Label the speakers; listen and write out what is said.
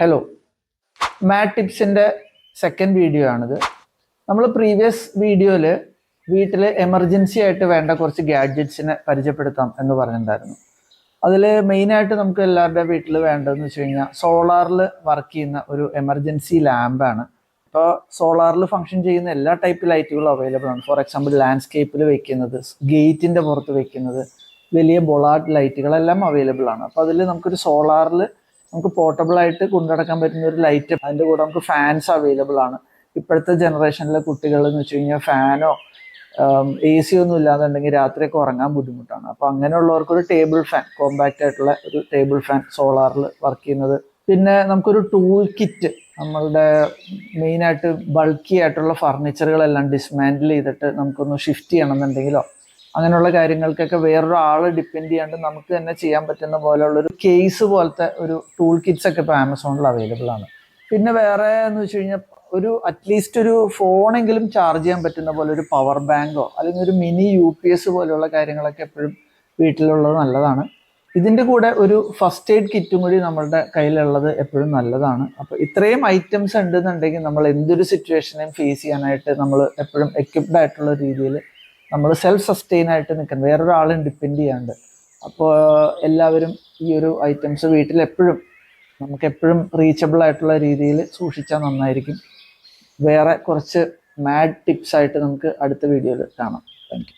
Speaker 1: Hello, മാറ്റ് ടിപ്സിൻ്റെ second video ആണിത്. നമ്മൾ previous വീഡിയോയിൽ വീട്ടിൽ എമർജൻസി ആയിട്ട് വേണ്ട കുറച്ച് ഗാഡ്ജറ്റ്സിനെ പരിചയപ്പെടുത്താം എന്ന് പറഞ്ഞിട്ടുണ്ടായിരുന്നു. അതിൽ മെയിനായിട്ട് നമുക്ക് എല്ലാവരുടെ വീട്ടിൽ വേണ്ടതെന്ന് വെച്ച് കഴിഞ്ഞാൽ സോളാറിൽ വർക്ക് ചെയ്യുന്ന ഒരു എമർജൻസി ലാമ്പാണ്. ഇപ്പോൾ സോളാറിൽ ഫങ്ഷൻ ചെയ്യുന്ന എല്ലാ ടൈപ്പ് ലൈറ്റുകളും അവൈലബിൾ ആണ്. ഫോർ എക്സാമ്പിൾ ലാൻഡ്സ്കേപ്പിൽ വെക്കുന്നത്, ഗേറ്റിൻ്റെ പുറത്ത് വെക്കുന്നത്, വലിയ ബൊളാർഡ് ലൈറ്റുകളെല്ലാം അവൈലബിൾ ആണ്. അപ്പോൾ അതിൽ നമുക്കൊരു സോളാറിൽ നമുക്ക് പോർട്ടബിളായിട്ട് കൊണ്ടുനടക്കാൻ പറ്റുന്ന ഒരു ലൈറ്റ്, അതിൻ്റെ കൂടെ നമുക്ക് ഫാൻസ് അവൈലബിൾ ആണ്. ഇപ്പോഴത്തെ ജനറേഷനിലെ കുട്ടികൾ എന്ന് വെച്ച് കഴിഞ്ഞാൽ ഫാനോ AC ഒന്നും ഇല്ലാന്നുണ്ടെങ്കിൽ രാത്രിയൊക്കെ ഉറങ്ങാൻ ബുദ്ധിമുട്ടാണ്. അപ്പോൾ അങ്ങനെയുള്ളവർക്കൊരു ടേബിൾ ഫാൻ, കോമ്പാക്റ്റ് ആയിട്ടുള്ള ഒരു ടേബിൾ ഫാൻ സോളാറിൽ വർക്ക് ചെയ്യുന്നത്. പിന്നെ നമുക്കൊരു ടൂൾ കിറ്റ്, നമ്മളുടെ മെയിനായിട്ട് ബൾക്കി ആയിട്ടുള്ള ഫർണിച്ചറുകളെല്ലാം ഡിസ്മാൻഡിൽ ചെയ്തിട്ട് നമുക്കൊന്ന് ഷിഫ്റ്റ് ചെയ്യണമെന്നുണ്ടെങ്കിലോ അങ്ങനെയുള്ള കാര്യങ്ങൾക്കൊക്കെ വേറൊരാൾ ഡിപ്പെൻഡ് ചെയ്യാണ്ട് നമുക്ക് തന്നെ ചെയ്യാൻ പറ്റുന്ന പോലെയുള്ളൊരു കേസ് പോലത്തെ ഒരു ടൂൾ കിറ്റ്സ് ഒക്കെ ഇപ്പോൾ ആമസോണിൽ അവൈലബിൾ ആണ്. പിന്നെ വേറെ എന്ന് വെച്ച് കഴിഞ്ഞാൽ അറ്റ്ലീസ്റ്റ് ഒരു ഫോണെങ്കിലും ചാർജ് ചെയ്യാൻ പറ്റുന്ന പോലെ ഒരു പവർ ബാങ്കോ അല്ലെങ്കിൽ ഒരു മിനി UPS പോലെയുള്ള കാര്യങ്ങളൊക്കെ എപ്പോഴും വീട്ടിലുള്ളത് നല്ലതാണ്. ഇതിൻ്റെ കൂടെ ഒരു ഫസ്റ്റ് എയ്ഡ് കിറ്റും കൂടി നമ്മളുടെ കയ്യിലുള്ളത് എപ്പോഴും നല്ലതാണ്. അപ്പോൾ ഇത്രയും ഐറ്റംസ് ഉണ്ടെന്നുണ്ടെങ്കിൽ നമ്മൾ എന്തൊരു സിറ്റുവേഷനെയും ഫേസ് ചെയ്യാനായിട്ട് നമ്മൾ എപ്പോഴും എക്വിപ്ഡ് ആയിട്ടുള്ള രീതിയിൽ നമ്മൾ സെൽഫ് സസ്റ്റെയിൻ ആയിട്ട് നിൽക്കണം, വേറൊരാളും ഡിപ്പെൻഡ് ചെയ്യാണ്ട്. അപ്പോൾ എല്ലാവരും ഈ ഒരു ഐറ്റംസ് വീട്ടിൽ നമുക്ക് എപ്പോഴും റീച്ചബിൾ ആയിട്ടുള്ള രീതിയിൽ സൂക്ഷിച്ചാൽ നന്നായിരിക്കും. വേറെ കുറച്ച് മാഡ് ടിപ്സ് ആയിട്ട് നമുക്ക് അടുത്ത വീഡിയോയിൽ കാണാം. Thank you.